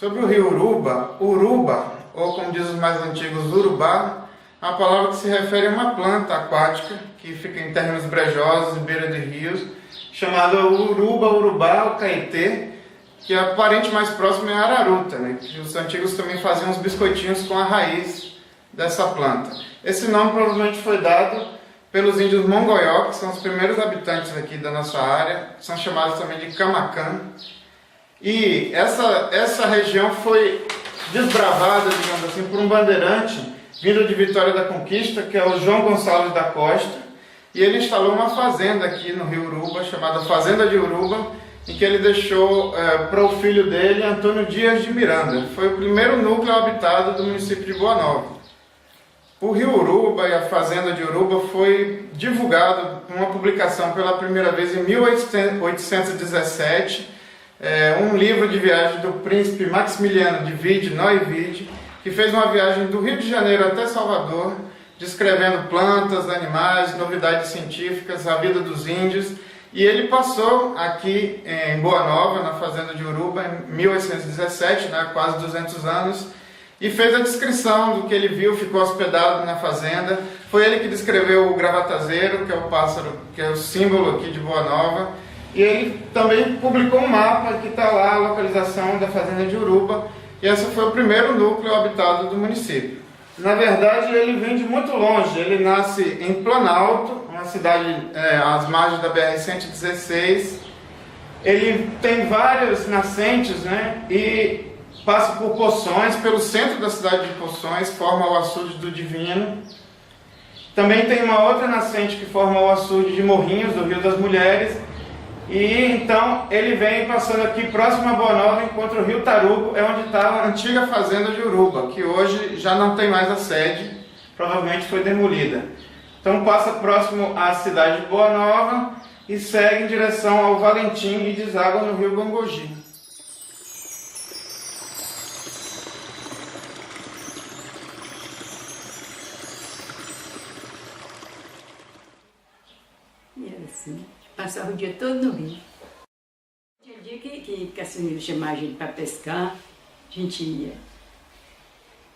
Sobre o rio Uruba, Uruba, ou como diz os mais antigos, Urubá, é uma palavra que se refere a uma planta aquática que fica em terrenos brejosos e beira de rios, chamada Uruba, Urubá ou Caetê, que a parente mais próxima é a araruta, né? Que os antigos também faziam uns biscoitinhos com a raiz dessa planta. Esse nome provavelmente foi dado pelos índios Mongoió, que são os primeiros habitantes aqui da nossa área, são chamados também de Camacan. E essa região foi desbravada, digamos assim, por um bandeirante vindo de Vitória da Conquista, que é o João Gonçalves da Costa, e ele instalou uma fazenda aqui no rio Uruba, chamada Fazenda de Uruba, em que ele deixou para o filho dele, Antônio Dias de Miranda. Foi o primeiro núcleo habitado do município de Boa Nova. O rio Uruba e a Fazenda de Uruba foi divulgado com uma publicação pela primeira vez em 1817, um livro de viagem do príncipe Maximiliano de Wied-Neuwied, que fez uma viagem do Rio de Janeiro até Salvador, descrevendo plantas, animais, novidades científicas, a vida dos índios. E ele passou aqui em Boa Nova, na Fazenda de Uruba, em 1817, quase 200 anos, e fez a descrição do que ele viu, ficou hospedado na fazenda. Foi ele que descreveu o gravatazeiro, que é o pássaro, que é o símbolo aqui de Boa Nova. E ele também publicou um mapa que está lá, a localização da Fazenda de Uruba, e esse foi o primeiro núcleo habitado do município. Na verdade, ele vem de muito longe. Ele nasce em Planalto, uma cidade às margens da BR-116. Ele tem várias nascentes, e passa por Poções, pelo centro da cidade de Poções, forma o açude do Divino. Também tem uma outra nascente que forma o açude de Morrinhos, do Rio das Mulheres. E então ele vem passando aqui próximo a Boa Nova, encontra o rio Tarugo, é onde está a antiga fazenda de Uruba, que hoje já não tem mais a sede, provavelmente foi demolida. Então passa próximo à cidade de Boa Nova e segue em direção ao Valentim e deságua no rio Gongogi. E era assim. Passava o dia todo no rio. Tinha dia que Casimiro chamava a gente para pescar, a gente ia.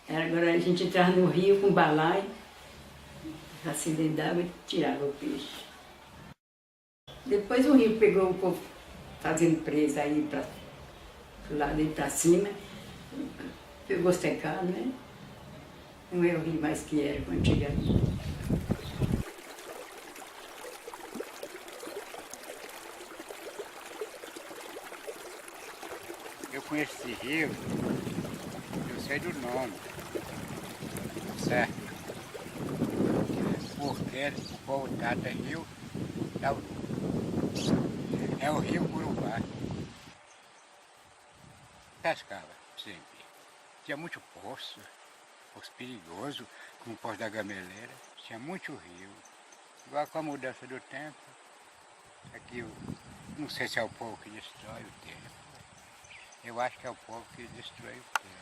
Agora a gente entrava no rio com balaio, acidentava e tirava o peixe. Depois o rio pegou o povo fazendo presa aí para o lado e para cima, pegou secado, né? Não é o rio mais que era antigamente. Eu conheço esse rio, eu sei do nome, certo? Porque o povo trata rio da Uruba. É o rio Urubá. Pescava sempre. Tinha muito poço perigoso, como o poço da Gameleira. Tinha muito rio. Igual com a mudança do tempo, aqui não sei se é o povo que destrói o tempo. Eu acho que é o povo que destrói o tempo.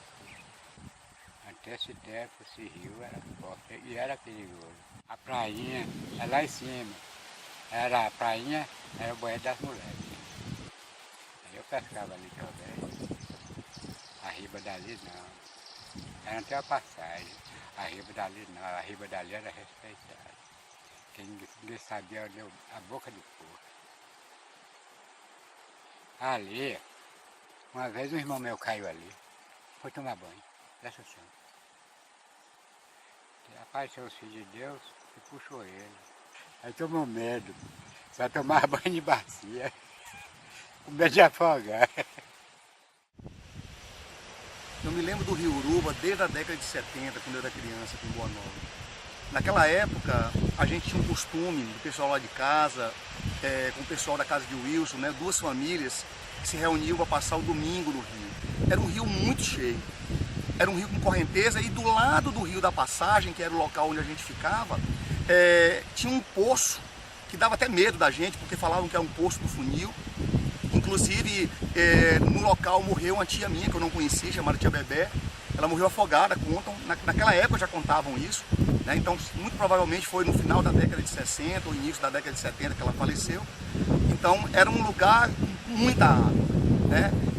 Até esse tempo, esse rio era forte e era perigoso. A prainha é lá em cima. A prainha era o banheiro das mulheres. Aí eu pescava ali também. A riba dali não. Era até a passagem. A riba dali não. A riba dali era respeitada. Quem ninguém sabia onde a boca do poço. Ali, uma vez um irmão meu caiu ali, foi tomar banho, presta atenção. Apareceu o Filho de Deus e puxou ele. Aí tomou medo, só tomava banho de bacia, com medo de afogar. Eu me lembro do rio Uruba desde a década de 70, quando eu era criança aqui em Boa Nova. Naquela época, a gente tinha um costume, do pessoal lá de casa, com o pessoal da casa de Wilson, duas famílias, que se reuniam para passar o domingo no rio. Era um rio muito cheio, era um rio com correnteza e do lado do rio da Passagem, que era o local onde a gente ficava, tinha um poço que dava até medo da gente, porque falavam que era um poço do funil. Inclusive, no local morreu uma tia minha que eu não conhecia, chamada Tia Bebé. Ela morreu afogada, contam. Naquela época já contavam isso, então muito provavelmente foi no final da década de 60 ou início da década de 70 que ela faleceu. Então era um lugar com muita água,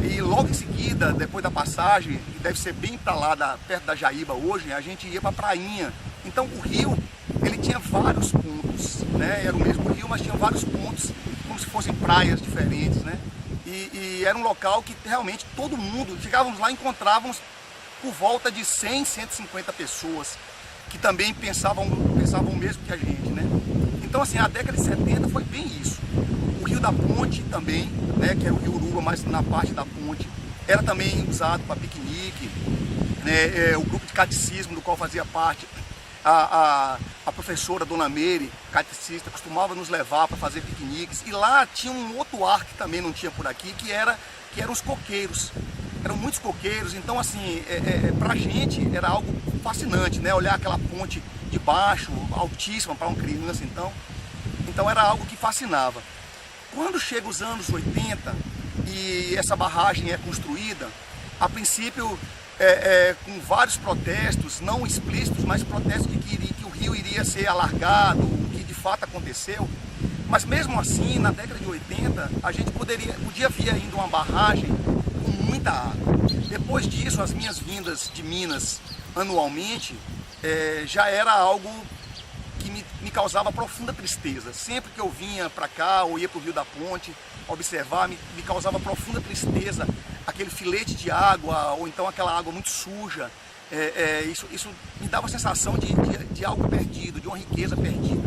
E logo em seguida, depois da passagem, que deve ser bem para lá, perto da Jaíba hoje, a gente ia para a prainha. Então o rio, ele tinha vários pontos, né? Era o mesmo rio, mas tinha vários pontos, como se fossem praias diferentes, né? E era um local que realmente todo mundo, chegávamos lá e encontrávamos por volta de 100, 150 pessoas que também pensavam o mesmo que a gente, né? Então assim, a década de 70 foi bem isso. O Rio da Ponte também, né, que era o Rio Uruba, mas na parte da ponte, era também usado para piquenique, né? O grupo de catecismo do qual fazia parte, a professora Dona Meire, catecista, costumava nos levar para fazer piqueniques. E lá tinha um outro ar que também não tinha por aqui, que eram os coqueiros. Eram muitos coqueiros, então assim, pra gente era algo fascinante, né? Olhar aquela ponte de baixo, altíssima para uma criança, então era algo que fascinava. Quando chega os anos 80 e essa barragem é construída, a princípio com vários protestos, não explícitos, mas protestos de que o rio iria ser alargado, o que de fato aconteceu. Mas mesmo assim, na década de 80, a gente podia ver ainda uma barragem com muita água. Depois disso, as minhas vindas de Minas anualmente já era algo que me causava profunda tristeza. Sempre que eu vinha para cá ou ia para o Rio da Ponte observar, me causava profunda tristeza aquele filete de água ou então aquela água muito suja. Isso me dava a sensação de algo perdido, de uma riqueza perdida.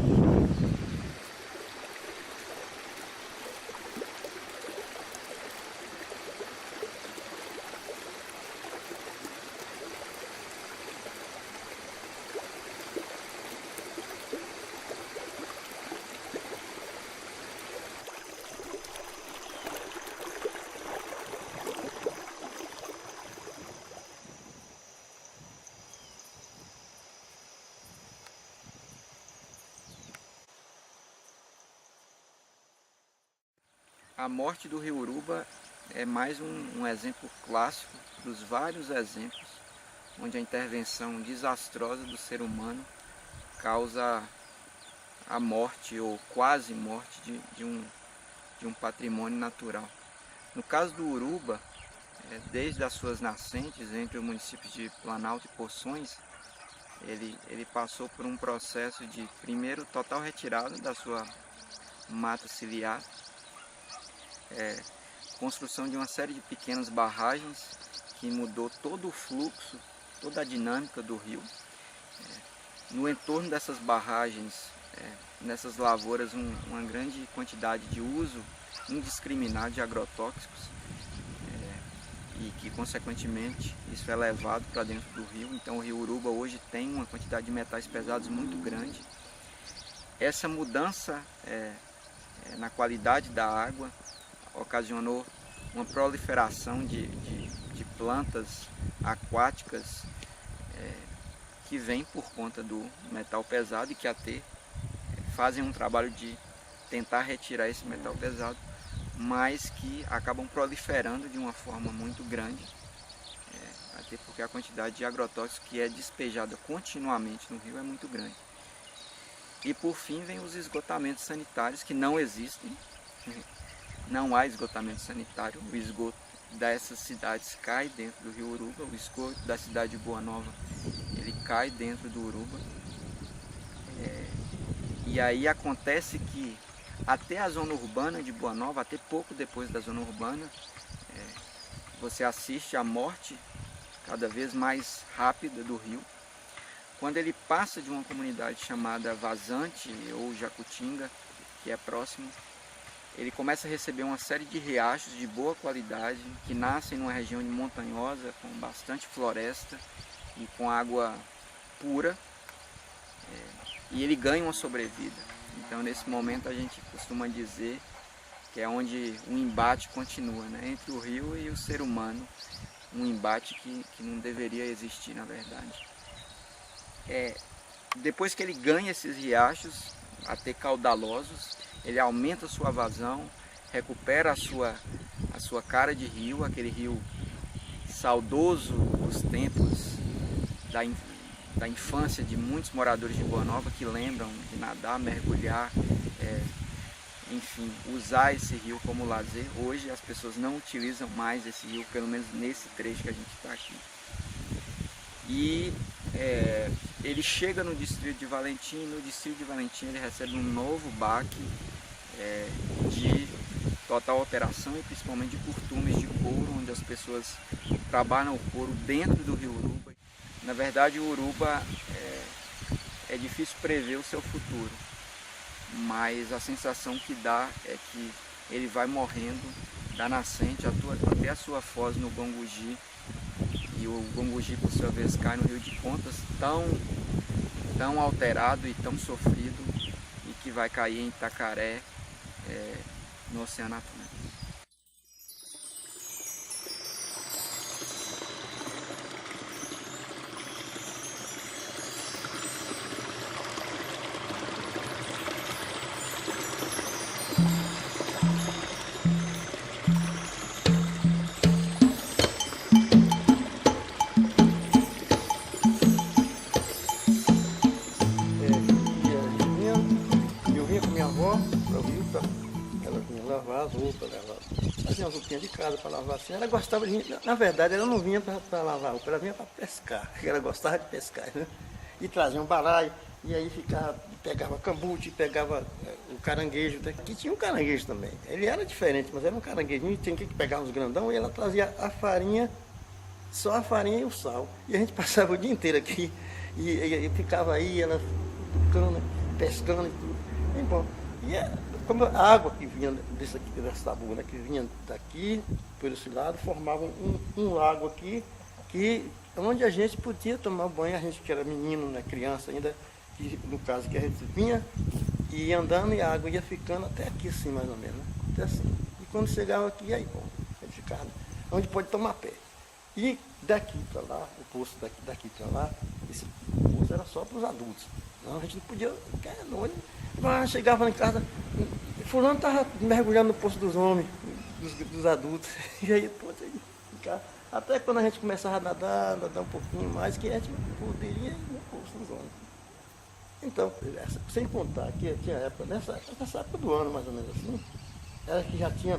A morte do rio Uruba é mais um exemplo clássico dos vários exemplos onde a intervenção desastrosa do ser humano causa a morte ou quase morte de um patrimônio natural. No caso do Uruba, desde as suas nascentes entre os municípios de Planalto e Poções, ele passou por um processo de, primeiro, total retirada da sua mata ciliar, construção de uma série de pequenas barragens que mudou todo o fluxo, toda a dinâmica do rio. No entorno dessas barragens, nessas lavouras, uma grande quantidade de uso indiscriminado de agrotóxicos e que, consequentemente, isso é levado para dentro do rio. Então o rio Uruba hoje tem uma quantidade de metais pesados muito grande. Essa mudança na qualidade da água ocasionou uma proliferação de plantas aquáticas que vêm por conta do metal pesado e que até fazem um trabalho de tentar retirar esse metal pesado, mas que acabam proliferando de uma forma muito grande, até porque a quantidade de agrotóxicos que é despejada continuamente no rio é muito grande. E por fim vem os esgotamentos sanitários que não existem. Não há esgotamento sanitário, o esgoto dessas cidades cai dentro do rio Uruba, o esgoto da cidade de Boa Nova, ele cai dentro do Uruba. E aí acontece que até a zona urbana de Boa Nova, até pouco depois da zona urbana, você assiste à morte cada vez mais rápida do rio. Quando ele passa de uma comunidade chamada Vazante ou Jacutinga, que é próximo, ele começa a receber uma série de riachos de boa qualidade, que nascem numa região montanhosa, com bastante floresta e com água pura, e ele ganha uma sobrevida. Então nesse momento a gente costuma dizer que é onde o embate continua, né? Entre o rio e o ser humano, um embate que não deveria existir na verdade. Depois que ele ganha esses riachos, até caudalosos, ele aumenta a sua vazão, recupera a sua cara de rio, aquele rio saudoso dos tempos da infância de muitos moradores de Boa Nova que lembram de nadar, mergulhar, enfim, usar esse rio como lazer. Hoje as pessoas não utilizam mais esse rio, pelo menos nesse trecho que a gente está aqui. E ele chega no distrito de Valentim, e no distrito de Valentim ele recebe um novo baque de total alteração e principalmente de curtumes de couro, onde as pessoas trabalham o couro dentro do rio Uruba. Na verdade, o Uruba é difícil prever o seu futuro, mas a sensação que dá é que ele vai morrendo da nascente até a sua foz no Gongogi, e o Gongogi, por sua vez, cai no Rio de Contas tão alterado e tão sofrido, e que vai cair em Itacaré, no Oceano Atlântico. Eu vinha com minha avó para o rio, ela vinha lavar as roupas, fazia as roupinhas de casa para lavar assim. Ela gostava de, na verdade, ela não vinha para lavar roupa, ela vinha para pescar, ela gostava de pescar, né? E trazia um balaio, e aí pegava cambuti, pegava o caranguejo, que tinha um caranguejo também. Ele era diferente, mas era um caranguejinho, e tinha que pegar uns grandão, e ela trazia a farinha, só a farinha e o sal. E a gente passava o dia inteiro aqui, e ficava aí, ela pescando e tudo. E, bom, como a água que vinha dessa tabuna, que vinha daqui, por esse lado, formava um lago aqui, onde a gente podia tomar banho, a gente que era menino, né, criança ainda, que, no caso que a gente vinha e ia andando e a água ia ficando até aqui assim, mais ou menos, né? Até assim. E quando chegava aqui, aí, bom, a gente ficava onde pode tomar pé. E daqui para lá, o poço daqui para lá, esse poço era só para os adultos. Não, a gente não podia ficar à noite. Mas chegava lá em casa, fulano estava mergulhando no poço dos homens, dos adultos. E aí, pô, ficar. Até quando a gente começava a nadar um pouquinho mais, que a gente poderia ir no poço dos homens. Então, sem contar que tinha época, nessa época do ano, mais ou menos assim, era que já tinha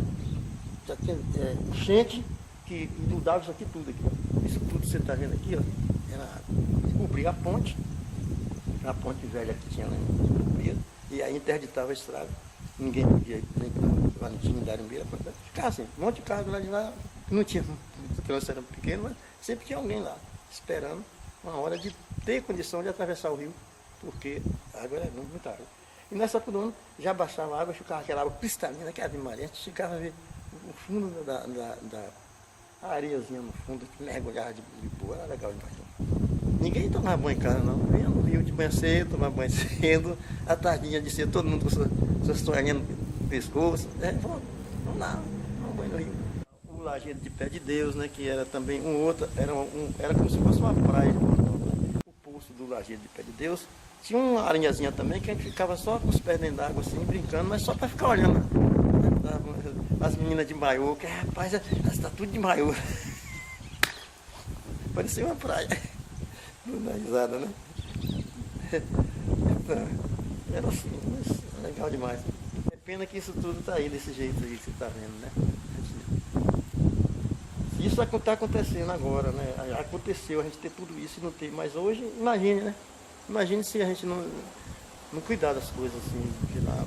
enchente, que inundava isso aqui tudo aqui. Isso tudo que você está vendo aqui, ó, era cobria a ponte velha que tinha lá em Rio, e aí interditava a estrada. Ninguém podia ir nem para Valentim, nem Darimbeira, ficava assim, um monte de carro lá de lá, não tinha, as crianças eram pequenas, mas sempre tinha alguém lá, esperando uma hora de ter condição de atravessar o rio, porque a água era muita água. E nessa coluna já baixava a água, ficava aquela água cristalina, aquela de maré, a gente ficava a ver o fundo da areiazinha no fundo, que mergulhava de boa, era legal demais. Ninguém tomava banho em casa, não. Vinha no rio de manhã cedo, tomava banho cedo, à tardinha de cedo, todo mundo com suas toalhinhas no pescoço. Vamos lá, vamos banho no rio. O Lajedo de Pé de Deus, né, que era também era como se fosse uma praia. O poço do Lajedo de Pé de Deus tinha uma aranhazinha também, que a gente ficava só com os pés dentro d'água assim, brincando, mas só para ficar olhando. As meninas de maiô, que rapaz, elas estão tudo de maiô. Parecia uma praia. Na risada, né? Então, era assim, mas legal demais. É pena que isso tudo está aí, desse jeito aí que você está vendo, né? Isso está acontecendo agora, né? Aconteceu a gente ter tudo isso e não ter, mas hoje, imagine, né? Imagine se a gente não cuidar das coisas assim, de lá.